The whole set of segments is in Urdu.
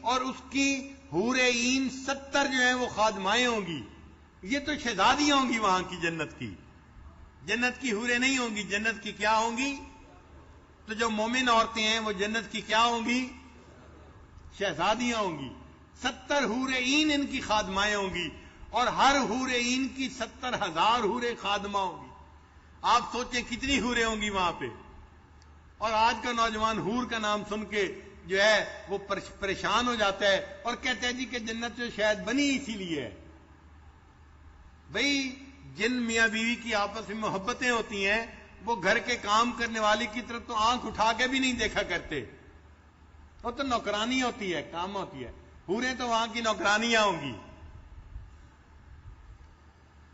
اور اس کی حور عین 70 جو ہیں وہ خادمائیں ہوں گی. یہ تو شہزادیاں ہوں گی وہاں کی جنت کی. جنت کی حوریں نہیں ہوں گی، جنت کی کیا ہوں گی؟ تو جو مومن عورتیں ہیں وہ جنت کی کیا ہوں گی؟ شہزادیاں ہوں گی. 70 حور عین ان کی خادمائیں ہوں گی، اور ہر حور عین کی 70,000 حوریں خادمہ ہوں گی. آپ سوچیں کتنی حوریں ہوں گی وہاں پہ. اور آج کا نوجوان حور کا نام سن کے جو ہے وہ پریشان ہو جاتا ہے اور کہتا ہے جی کہ جنت جو شاید بنی اسی لیے ہے. بھئی جن میاں بیوی کی آپس میں محبتیں ہوتی ہیں وہ گھر کے کام کرنے والی کی طرف تو آنکھ اٹھا کے بھی نہیں دیکھا کرتے. وہ تو نوکرانی ہوتی ہے، کام ہوتی ہے. حوریں تو وہاں کی نوکرانیاں ہوں گی.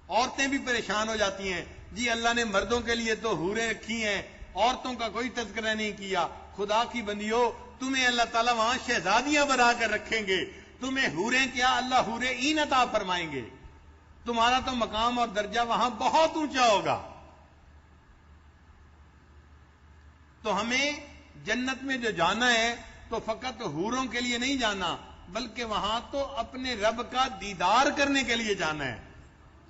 عورتیں بھی پریشان ہو جاتی ہیں، جی اللہ نے مردوں کے لیے تو حوریں رکھی ہیں، عورتوں کا کوئی تذکرہ نہیں کیا. خدا کی بندیو، تمہیں اللہ تعالیٰ وہاں شہزادیاں بنا کر رکھیں گے، تمہیں حوریں کیا اللہ حور عین عطا فرمائیں گے. تمہارا تو مقام اور درجہ وہاں بہت اونچا ہوگا. تو ہمیں جنت میں جو جانا ہے تو فقط حوروں کے لیے نہیں جانا، بلکہ وہاں تو اپنے رب کا دیدار کرنے کے لیے جانا ہے.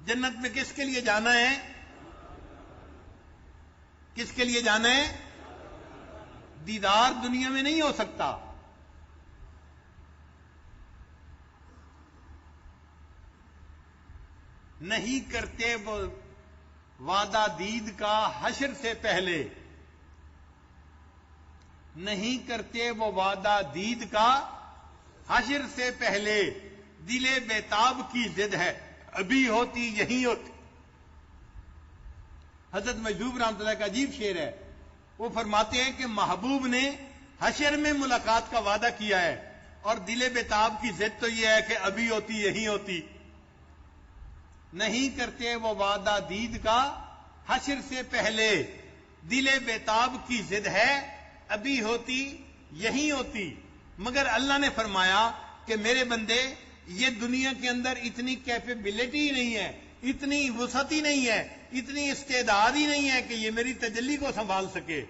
جنت میں کس کے لیے جانا ہے؟ کس کے لیے جانا ہے؟ دیدار دنیا میں نہیں ہو سکتا. نہیں کرتے وہ وعدہ دید کا حشر سے پہلے، نہیں کرتے وہ وعدہ دید کا حشر سے پہلے. دل بیتاب کی ضد ہے ابھی ہوتی یہی ہوتی. حضرت مجذوب رحمۃ اللہ کا عجیب شعر ہے. وہ فرماتے ہیں کہ محبوب نے حشر میں ملاقات کا وعدہ کیا ہے، اور دل بیتاب کی ضد تو یہ ہے کہ ابھی ہوتی یہی ہوتی. نہیں کرتے وہ وعدہ دید کا حشر سے پہلے، دل بیتاب کی ضد ہے ابھی ہوتی یہی ہوتی. مگر اللہ نے فرمایا کہ میرے بندے یہ دنیا کے اندر اتنی کیپیبلٹی نہیں ہے، اتنی وسعت ہی نہیں ہے، اتنی استعداد ہی نہیں ہے کہ یہ میری تجلی کو سنبھال سکے.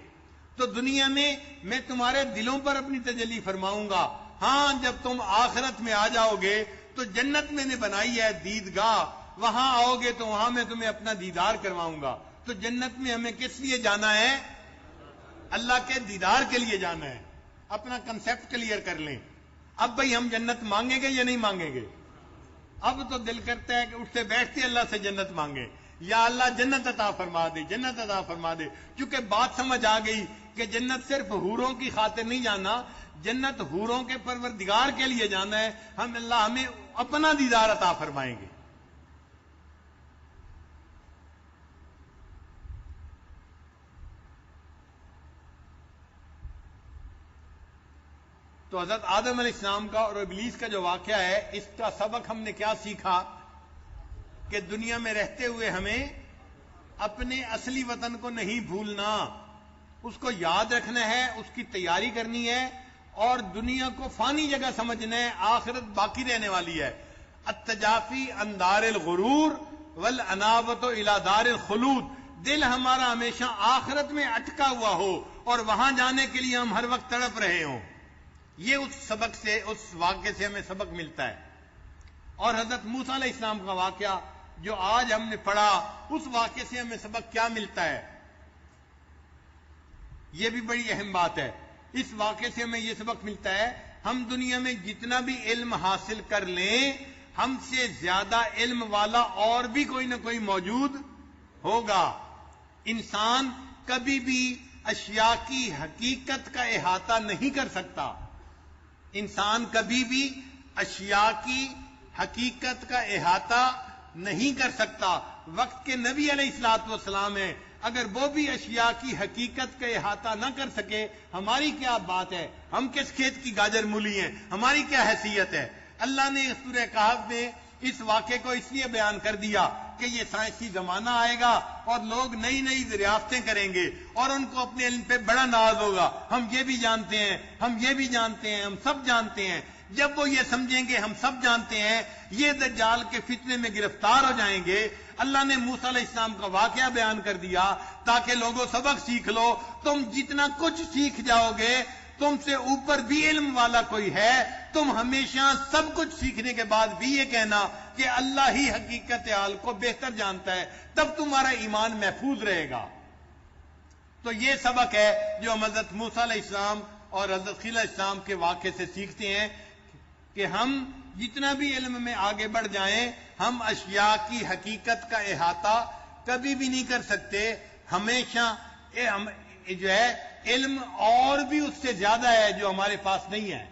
تو دنیا میں تمہارے دلوں پر اپنی تجلی فرماؤں گا. ہاں جب تم آخرت میں آ جاؤ گے تو جنت میں نے بنائی ہے دیدگاہ، وہاں آؤ گے تو وہاں میں تمہیں اپنا دیدار کرواؤں گا. تو جنت میں ہمیں کس لیے جانا ہے؟ اللہ کے دیدار کے لیے جانا ہے. اپنا کنسپٹ کلیئر کر لیں. اب بھئی ہم جنت مانگیں گے یا نہیں مانگیں گے؟ اب تو دل کرتا ہے کہ اٹھتے بیٹھتے اللہ سے جنت مانگے، یا اللہ جنت عطا فرما دے، جنت عطا فرما دے. کیونکہ بات سمجھ آ گئی کہ جنت صرف حوروں کی خاطر نہیں جانا، جنت حوروں کے پروردگار کے لیے جانا ہے. اللہ ہمیں اپنا دیدار عطا فرمائیں گے. تو حضرت آدم علیہ السلام کا اور ابلیس کا جو واقعہ ہے، اس کا سبق ہم نے کیا سیکھا؟ کہ دنیا میں رہتے ہوئے ہمیں اپنے اصلی وطن کو نہیں بھولنا، اس کو یاد رکھنا ہے، اس کی تیاری کرنی ہے، اور دنیا کو فانی جگہ سمجھنا ہے، آخرت باقی رہنے والی ہے. التجافی عن دار الغرور والانابۃ الی دار الخلود. دل ہمارا ہمیشہ آخرت میں اٹکا ہوا ہو اور وہاں جانے کے لیے ہم ہر وقت تڑپ رہے ہوں. یہ اس سبق سے، اس واقعے سے ہمیں سبق ملتا ہے. اور حضرت موسیٰ علیہ السلام کا واقعہ جو آج ہم نے پڑھا، اس واقعے سے ہمیں سبق کیا ملتا ہے؟ یہ بھی بڑی اہم بات ہے. اس واقعے سے ہمیں یہ سبق ملتا ہے، ہم دنیا میں جتنا بھی علم حاصل کر لیں، ہم سے زیادہ علم والا اور بھی کوئی نہ کوئی موجود ہوگا. انسان کبھی بھی اشیاء کی حقیقت کا احاطہ نہیں کر سکتا. انسان کبھی بھی اشیاء کی حقیقت کا احاطہ نہیں کر سکتا. وقت کے نبی علیہ الصلوۃ والسلام ہیں، اگر وہ بھی اشیاء کی حقیقت کا احاطہ نہ کر سکے، ہماری کیا بات ہے؟ ہم کس کھیت کی گاجر مولی ہیں؟ ہماری کیا حیثیت ہے؟ اللہ نے سورہ کہف میں اس واقعے کو اس لیے بیان کر دیا کہ یہ سائنسی زمانہ آئے گا اور لوگ نئی نئی دریافتیں کریں گے اور ان کو اپنے علم پہ بڑا ناز ہوگا. ہم یہ بھی جانتے ہیں، ہم یہ بھی جانتے ہیں، ہم سب جانتے ہیں. جب وہ یہ سمجھیں گے ہم سب جانتے ہیں، یہ دجال کے فتنے میں گرفتار ہو جائیں گے. اللہ نے موسیٰ علیہ السلام کا واقعہ بیان کر دیا تاکہ لوگوں سبق سیکھ لو. تم جتنا کچھ سیکھ جاؤ گے تم سے اوپر بھی علم والا کوئی ہے، تم ہمیشہ سب کچھ سیکھنے کے بعد بھی یہ کہنا کہ اللہ ہی حقیقت حال کو بہتر جانتا ہے، تب تمہارا ایمان محفوظ رہے گا۔ تو یہ سبق ہے جو ہم حضرت موسیٰ علیہ السلام اور حضرت خضر علیہ السلام کے واقعے سے سیکھتے ہیں کہ ہم جتنا بھی علم میں آگے بڑھ جائیں، ہم اشیاء کی حقیقت کا احاطہ کبھی بھی نہیں کر سکتے۔ ہمیشہ جو ہے علم اور بھی اس سے زیادہ ہے جو ہمارے پاس نہیں ہے۔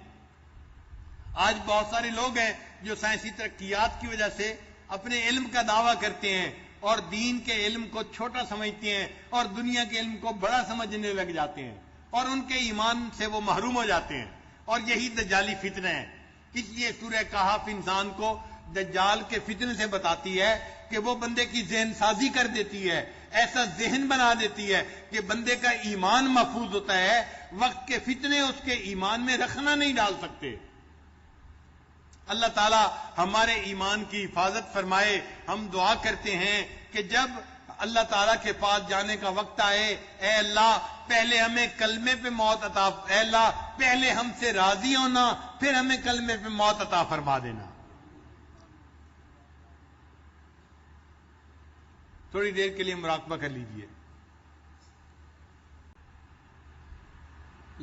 آج بہت سارے لوگ ہیں جو سائنسی ترقیات کی وجہ سے اپنے علم کا دعویٰ کرتے ہیں اور دین کے علم کو چھوٹا سمجھتے ہیں اور دنیا کے علم کو بڑا سمجھنے لگ جاتے ہیں، اور ان کے ایمان سے وہ محروم ہو جاتے ہیں، اور یہی دجالی فتنہ ہے۔ اس لیے سورہ کہف انسان کو دجال کے فتنے سے بتاتی ہے کہ وہ بندے کی ذہن سازی کر دیتی ہے، ایسا ذہن بنا دیتی ہے کہ بندے کا ایمان محفوظ ہوتا ہے، وقت کے فتنے اس کے ایمان میں رکھنا نہیں ڈال سکتے۔ اللہ تعالی ہمارے ایمان کی حفاظت فرمائے۔ ہم دعا کرتے ہیں کہ جب اللہ تعالیٰ کے پاس جانے کا وقت آئے، اے اللہ پہلے ہمیں کلمے پہ موت عطا، اے اللہ پہلے ہم سے راضی ہونا، پھر ہمیں کلمے پہ موت عطا فرما دینا۔ تھوڑی دیر کے لیے مراقبہ کر لیجئے۔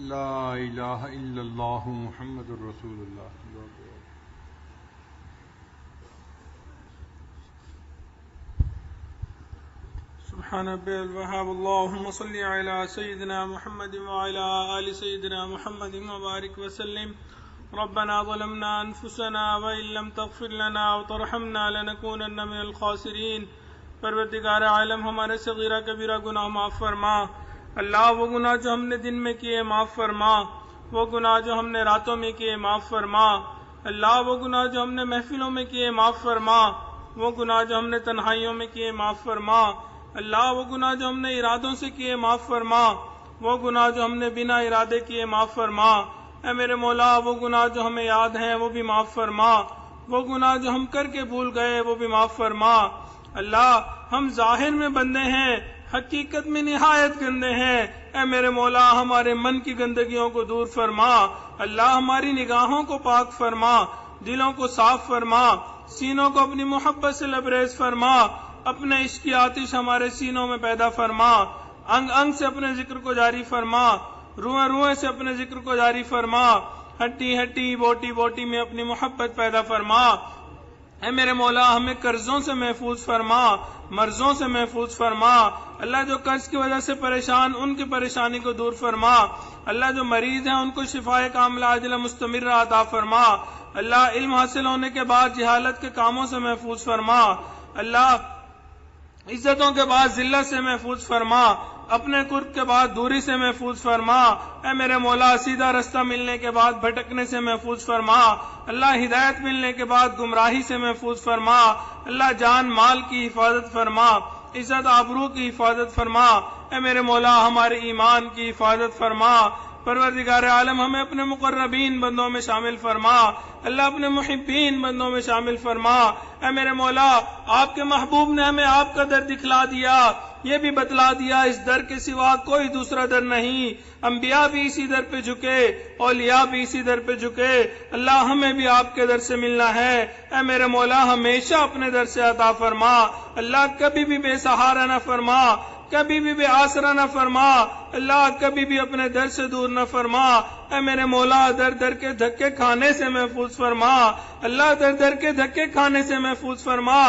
لا الہ الا اللہ محمد الرسول اللہ۔ سبحان ربي الوهاب اللهم صل على سيدنا محمد وعلى آل سيدنا محمد وبارك وسلم ربنا ظلمنا أنفسنا وإن لم تغفر لنا وترحمنا لنكونن من الخاسرين۔ پروردگار عالم ہمارے صغیرہ کبیرہ گناہ معاف فرما۔ اللہ وہ گناہ جو ہم نے دن میں کیے معاف فرما، وہ گناہ جو ہم نے راتوں میں کیے معاف فرما۔ اللہ وہ گناہ جو ہم نے محفلوں میں کیے معاف فرما، وہ گناہ جو ہم نے تنہائیوں میں کیے معاف فرما۔ اللہ وہ گناہ جو ہم نے ارادوں سے کیے معاف فرما، وہ گناہ جو ہم نے بنا ارادے کیے معاف فرما۔ اے میرے مولا وہ گناہ جو ہمیں یاد ہیں وہ بھی معاف فرما، وہ گناہ جو ہم کر کے بھول گئے وہ بھی معاف فرما۔ اللہ ہم ظاہر میں بندے ہیں، حقیقت میں نہایت گندے ہیں۔ اے میرے مولا ہمارے من کی گندگیوں کو دور فرما۔ اللہ ہماری نگاہوں کو پاک فرما، دلوں کو صاف فرما، سینوں کو اپنی محبت سے لبریز فرما، اپنے عشق کی آتش ہمارے سینوں میں پیدا فرما، انگ انگ سے اپنے ذکر کو جاری فرما، روئیں روئیں سے اپنے ذکر کو جاری فرما، ہڈی ہڈی بوٹی بوٹی میں اپنی محبت پیدا فرما۔ اے میرے مولا ہمیں قرضوں سے محفوظ فرما، مرضوں سے محفوظ فرما۔ اللہ جو قرض کی وجہ سے پریشان، ان کی پریشانی کو دور فرما۔ اللہ جو مریض ہیں ان کو شفائے کاملہ عاجلہ مستمرہ عطا فرما۔ اللہ علم حاصل ہونے کے بعد جہالت کے کاموں سے محفوظ فرما۔ اللہ عزتوں کے بعد ذلت سے محفوظ فرما، اپنے قرب کے بعد دوری سے محفوظ فرما۔ اے میرے مولا سیدھا رستہ ملنے کے بعد بھٹکنے سے محفوظ فرما۔ اللہ ہدایت ملنے کے بعد گمراہی سے محفوظ فرما۔ اللہ جان مال کی حفاظت فرما، عزت آبرو کی حفاظت فرما۔ اے میرے مولا ہمارے ایمان کی حفاظت فرما۔ پروردگار عالم ہمیں اپنے مقربین بندوں میں شامل فرما۔ اللہ اپنے محبین بندوں میں شامل فرما۔ اے میرے مولا آپ کے محبوب نے ہمیں آپ کا در دکھلا دیا، یہ بھی بتلا دیا اس در کے سوا کوئی دوسرا در نہیں۔ انبیاء بھی اسی در پہ جھکے، اولیاء بھی اسی در پہ جھکے۔ اللہ ہمیں بھی آپ کے در سے ملنا ہے۔ اے میرے مولا ہمیشہ اپنے در سے عطا فرما۔ اللہ کبھی بھی بے سہارا نہ فرما، کبھی بھی بے آسرا نہ فرما۔ اللہ کبھی بھی اپنے در سے دور نہ فرما۔ اے میرے مولا در در کے دھکے کھانے سے محفوظ فرما۔ اللہ در در کے دھکے کھانے سے محفوظ فرما۔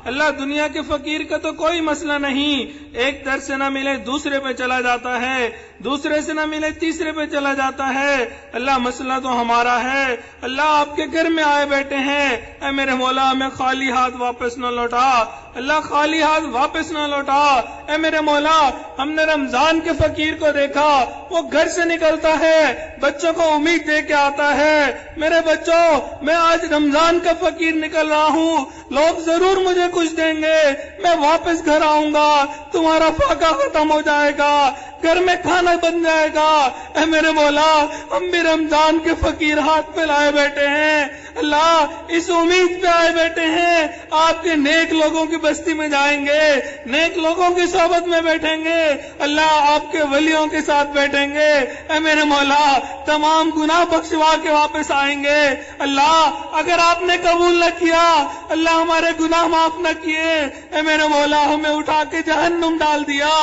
اللہ دنیا کے فقیر کا تو کوئی مسئلہ نہیں، ایک در سے نہ ملے دوسرے پہ چلا جاتا ہے، دوسرے سے نہ ملے تیسرے پہ چلا جاتا ہے۔ اللہ مسئلہ تو ہمارا ہے، اللہ آپ کے گھر میں آئے بیٹھے ہیں۔ اے میرے مولا ہمیں خالی ہاتھ واپس نہ لوٹا، اللہ خالی ہاتھ واپس نہ لوٹا۔ اے میرے مولا ہم نے رمضان کے فقیر کو دیکھا، وہ گھر سے نکلتا ہے، بچوں کو امید دے کے آتا ہے، میرے بچوں میں آج رمضان کا فقیر نکل رہا ہوں، لوگ ضرور مجھے کچھ دیں گے، میں واپس گھر آؤں گا، تمہارا فاقہ ختم ہو جائے گا، گھر میں کھانا بن جائے گا۔ اے میرے مولا ہم بھی رمضان کے فقیر ہاتھ پہ لائے بیٹھے ہیں، اللہ اس امید پہ آئے بیٹھے ہیں آپ کے نیک لوگوں کی بستی میں جائیں گے، نیک لوگوں کی صحبت میں بیٹھیں گے، اللہ آپ کے ولیوں کے ساتھ بیٹھیں گے، اے میرے مولا تمام گناہ بخشوا کے واپس آئیں گے۔ اللہ اگر آپ نے قبول نہ کیا، اللہ ہمارے گناہ معاف نہ کیے، اے میرے مولا ہمیں اٹھا کے جہنم ڈال دیا۔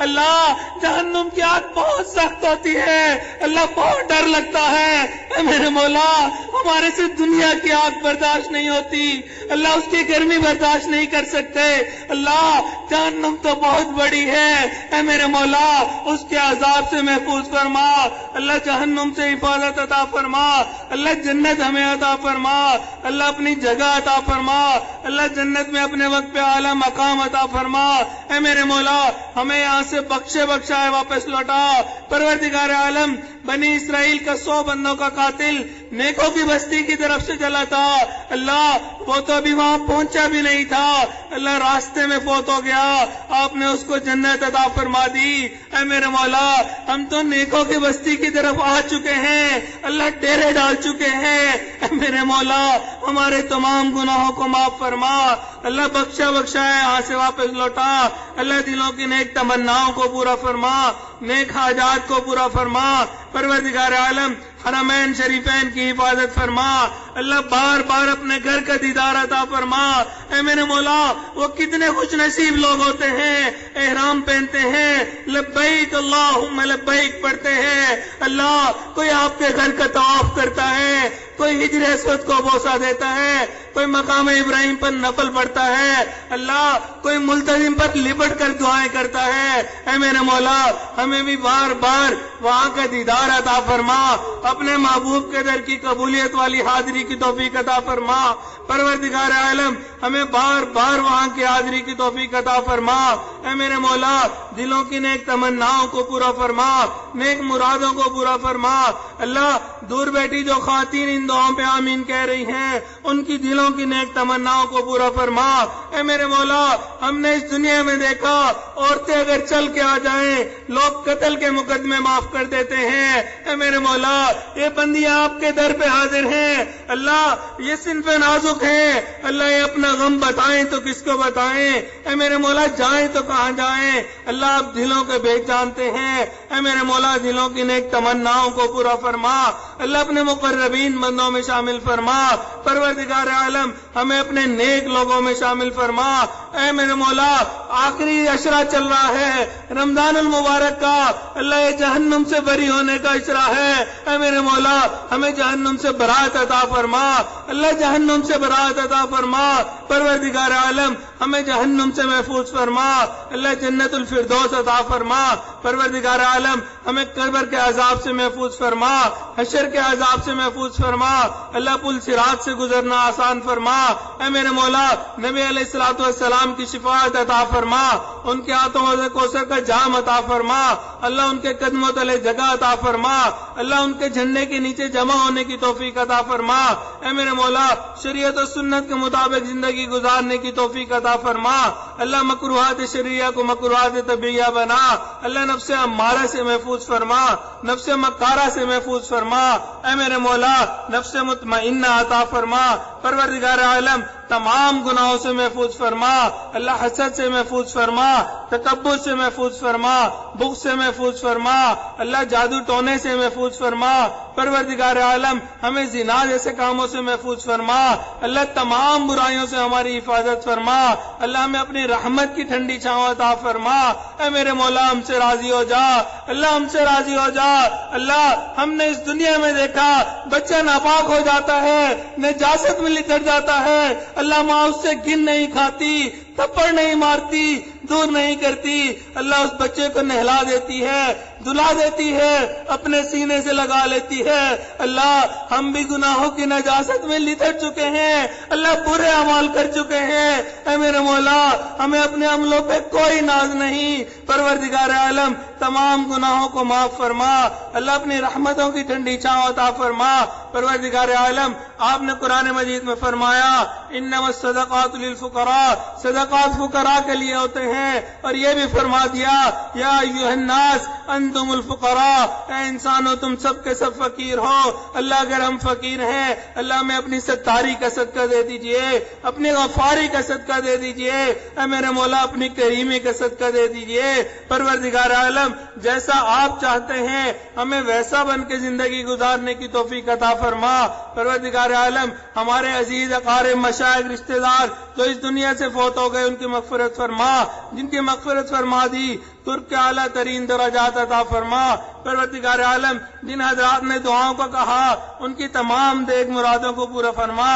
اللہ جہنم کی آگ بہت سخت ہوتی ہے، اللہ بہت ڈر لگتا ہے، اے میرے مولا ہمارے سے دنیا کی آگ برداشت نہیں ہوتی، اللہ اس کی گرمی برداشت نہیں کر سکتے۔ اللہ جہنم تو بہت بڑی ہے، اے میرے مولا اس کے عذاب سے محفوظ فرما، اللہ جہنم سے حفاظت عطا فرما، اللہ جنت ہمیں عطا فرما، اللہ اپنی جگہ عطا فرما، اللہ جنت میں اپنے وقت پہ اعلیٰ مقام عطا فرما، اے میرے مولا ہمیں یہاں سے بخشے بخشائے واپس لوٹا۔ پروردگار عالم بنی اسرائیل کا 100 بندوں کا قاتل نیکوں کی بستی کی طرف سے چلا تھا، اللہ وہ تو ابھی وہاں پہنچا بھی نہیں تھا، اللہ راستے میں فوت ہو گیا، آپ نے اس کو جنت عطا فرما دی۔ اے میرے مولا ہم تو نیکوں کی بستی کی طرف آ چکے ہیں، اللہ ڈیرے ڈال چکے ہیں، اے میرے مولا ہمارے تمام گناہوں کو معاف فرما، اللہ بخشا بخشائے یہاں سے واپس لوٹا، اللہ دلوں کی نیک تمناؤں کو پورا فرما، نیک حاجات کو پورا فرما۔ پروردگار عالم حرمین شریفین کی حفاظت فرما، اللہ بار بار اپنے گھر کا دیدار عطا فرما۔ اے میرے مولا وہ کتنے خوش نصیب لوگ ہوتے ہیں، احرام پہنتے ہیں، لبیک اللہم لبیک پڑھتے ہیں، اللہ کوئی آپ کے گھر کا طواف کرتا ہے، کوئی ہجر اسود کو بوسہ دیتا ہے، کوئی مقام ابراہیم پر نفل پڑھتا ہے، اللہ کوئی ملتزم پر لپٹ کر دعائیں کرتا ہے۔ اے میرے مولا ہمیں بھی بار بار وہاں کا دیدار عطا فرما، اپنے محبوب کے در کی قبولیت والی حاضری کی توفیق عطا فرما۔ پروردگار عالم ہمیں بار بار وہاں کی حاضری کی توفیق عطا فرما۔ اے میرے مولا دلوں کی نیک تمناؤں کو پورا فرما، نیک مرادوں کو پورا فرما۔ اللہ دور بیٹھی جو خواتین ان دعاؤں پہ آمین کہہ رہی ہیں، ان کی دلوں کی نیک تمناؤں کو پورا فرما۔ اے میرے مولا ہم نے اس دنیا میں دیکھا عورتیں اگر چل کے آ جائیں لوگ قتل کے مقدمے معاف کر دیتے ہیں۔ اے میرے مولا یہ بندیاں آپ کے در پہ حاضر ہیں، اللہ یہ صنف نازک ہیں، اللہ یہ اپنا غم بتائیں تو کس کو بتائیں، اے میرے مولا جائیں تو کہاں جائیں، اللہ آپ دلوں کے بھید جانتے ہیں۔ اے میرے مولا دلوں کی نیک تمناؤں کو پورا فرما، اللہ اپنے مقربین بندوں میں شامل فرما۔ پروردگار عالم ہمیں اپنے نیک لوگوں میں شامل فرما۔ اے میرے مولا آخری عشرہ چل رہا ہے رمضان المبارک کا، اللہ یہ جہنم سے بری ہونے کا عشرہ ہے، اے میرے مولا ہمیں جہنم سے برات عطا فرما، اللہ جہنم سے برات عطا فرما۔ پروردگار عالم ہمیں جہنم سے محفوظ فرما، اللہ جنت الفردوس عطا فرما۔ پروردگار عالم ہمیں قبر کے عذاب سے محفوظ فرما، حشر کے عذاب سے محفوظ فرما، اللہ پل صراط سے گزرنا آسان فرما۔ اے میرے مولا نبی علیہ الصلوۃ والسلام کی شفاعت عطا فرما، ان کے ہاتھوں سے کوثر کا جام عطا فرما، اللہ ان کے قدموں تلے جگہ عطا فرما، اللہ ان کے جھنڈے کے نیچے جمع ہونے کی توفیق عطا فرما۔ اے میرے مولا شریعت و سنت کے مطابق زندگی گزارنے کی توفیق عطا فرما، اللہ مکروہات شرعیہ کو مکروہات طبیعیہ بنا، اللہ نفس امارہ سے محفوظ فرما، نفس مکارہ سے محفوظ فرما۔ اے میرے مولا نفس مطمئنہ عطا فرما۔ پروردگار عالم تمام گناہوں سے محفوظ فرما، اللہ حسد سے محفوظ فرما، تکبر سے محفوظ فرما، بغض سے محفوظ فرما، اللہ جادو ٹونے سے محفوظ فرما۔ پروردگار عالم ہمیں زنا جیسے کاموں سے محفوظ فرما، اللہ تمام برائیوں سے ہماری حفاظت فرما، اللہ ہمیں اپنی رحمت کی ٹھنڈی چھاؤں عطا فرما۔ اے میرے مولا ہم سے راضی ہو جا، اللہ ہم سے راضی ہو جا۔ اللہ ہم نے اس دنیا میں دیکھا بچہ ناپاک ہو جاتا ہے، نجاست میں لچڑ جاتا ہے، اللہ ماں اس سے گن نہیں کھاتی، تھپڑ نہیں مارتی، دور نہیں کرتی، اللہ اس بچے کو نہلا دیتی ہے، دلا دیتی ہے، اپنے سینے سے لگا لیتی ہے۔ اللہ ہم بھی گناہوں کی نجاست میں لتڑ چکے ہیں، اللہ برے اعمال کر چکے ہیں، اے میرے مولا ہمیں اپنے عملوں پہ کوئی ناز نہیں۔ پروردگار عالم تمام گناہوں کو معاف فرما، اللہ اپنی رحمتوں کی ٹھنڈی چھاؤں عطا فرما۔ پروردگار عالم آپ نے قرآن مجید میں فرمایا انما الصدقات للفقراء، صدقات فقراء کے لیے ہوتے ہیں، ہیں، اور یہ بھی فرما دیا یا ایھا الناس انتم الفقراء، اے انسانوں تم سب کے سب فقیر ہو۔ اللہ اگر ہم فقیر ہیں، اللہ میں اپنی ستاری کا صدقہ دے دیجئے، اپنی غفاری کا صدقہ دے دیجئے، اے میرے مولا اپنی کریمی کا صدقہ دے دیجئے۔ پروردگار عالم جیسا آپ چاہتے ہیں ہمیں ویسا بن کے زندگی گزارنے کی توفیق عطا فرما۔ پروردگار عالم ہمارے عزیز اقارب مشائخ رشتہ دار جو اس دنیا سے فوت ہو گئے ان کی مغفرت فرما، جن کی مغفرت فرما دی ترک کے اعلیٰ ترین درجات عطا فرما۔ پروردگار عالم جن حضرات نے دعاؤں کو کہا ان کی تمام نیک مرادوں کو پورا فرما،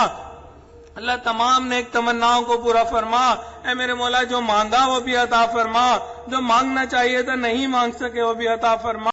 اللہ تمام نیک تمناؤں کو پورا فرما۔ اے میرے مولا جو مانگا وہ بھی عطا فرما، جو مانگنا چاہیے تھا نہیں مانگ سکے وہ بھی عطا فرما۔